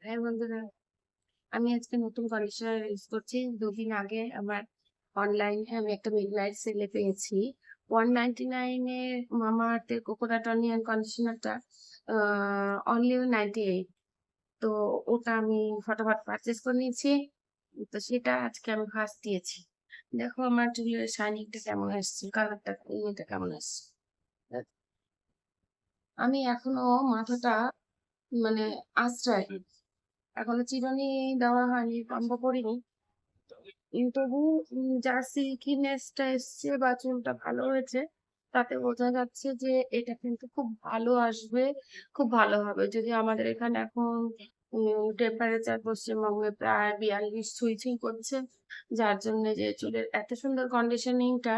হ্যাঁ বন্ধুরা, আমি আজকে নতুন কন্ডিশনার ইউজ করছি। ২ দিন আগে আমার অনলাইনে আমি একটা মিডনাইট সেলে পেয়েছি। 199 এ মামাআর্থের কোকোনাট অনিয়ন কন্ডিশনারটা আ অনলি 98। তো ওটা আমি ফটাফট পারচেজ করে নিয়েছি। তো সেটা আজকে আমি ফার্স্ট দিয়েছি। দেখো আমার চুলের শাইনিংটা কেমন আসছে, কালারটা ইয়েটা কেমন আসছে। আ আমি এখনো মাথাটা মানে আঁচড়াইনি। এখনো চিরুনি দেওয়া হয়নি, কম্বো করিনি। তবু যার সিল্কিনেস টা এসছে বা চুলটা ভালো হয়েছে, তাতে বোঝা যাচ্ছে যে এটা কিন্তু খুব ভালো আসবে, খুব ভালো হবে। যদি আমাদের এখানে এখন টেম্পারেচার পশ্চিমবঙ্গে প্রায় ৪২ ছুঁই করছে। যার জন্যে যে চুলের এত সুন্দর কন্ডিশনিং টা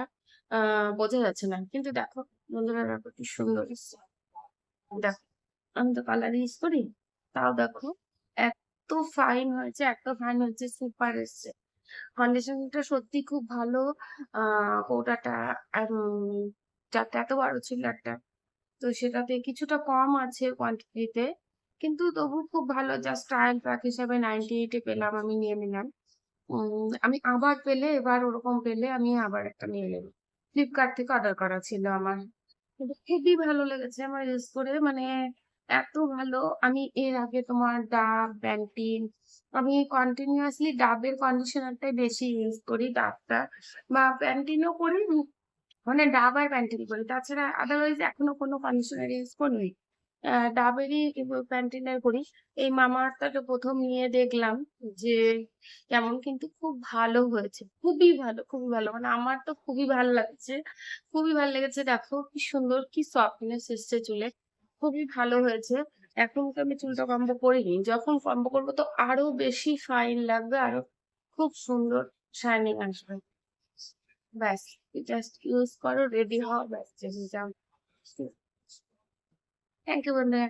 আ বোঝা যাচ্ছে না। কিন্তু দেখো বন্ধুরা, দেখো কি সুন্দর এসছে। দেখো, আমি তো কালার ইউজ করি। তাও দেখো এত ফাইন হয়েছে, এত ফাইন হয়েছে, সুপার এসছে। কন্ডিশনটা সত্যি খুব ভালো। আ কৌটাটা যারটা এত বড় ছিল একটা, তো সেটাতে কিছুটা কম আছে কোয়ান্টিটিতে। কিন্তু তবু খুব ভালো, জাস্ট ট্রায়াল প্যাক হিসাবে 98 এ পেলাম, আমি নিয়ে নিলাম। আমি আবার পেলে এবার ওরকম পেলে আমি আবার একটা নিয়ে নেব। ফ্লিপকার্ট থেকে অর্ডার করা ছিল আমার। কিন্তু খুবই ভালো লেগেছে আমার ইউজ করে, মানে এত ভালো। আমি এর আগে তোমার ডাভ, প্যান্টিন, আমি কন্টিনিউয়াসলি ডাবের কন্ডিশনারটাই বেশি ইউজ করি। ডাবটা বা প্যান্টিনও করি, মানে ডাব আর প্যান্টিন করি। তাছাড়া আদারওয়াইজ এখনো কোনো কন্ডিশনার ইউজ করিনি। ডাবেরই প্যান্টিনের করি। এই মামাআর্থটা ১ম নিয়ে দেখলাম যে কেমন, কিন্তু খুব ভালো হয়েছে। খুবই ভালো, খুবই ভালো। মানে আমার তো খুবই ভাল লাগছে। খুবই ভাল লেগেছে। দেখো কি সুন্দর, কি সফটনেস এসছে চুলে। খুবই ভালো হয়েছে। এখন তো আমি চুলটা কম্বো করিনি। যখন কম্বো করব তো আরো বেশি ফাইন লাগবে, আরো খুব সুন্দর শাইনিং আসবে। ব্যাস, জাস্ট ইউজ করো, রেডি হও, ব্যাস চলে যাও। থ্যাংক ইউ বন্ধুরা।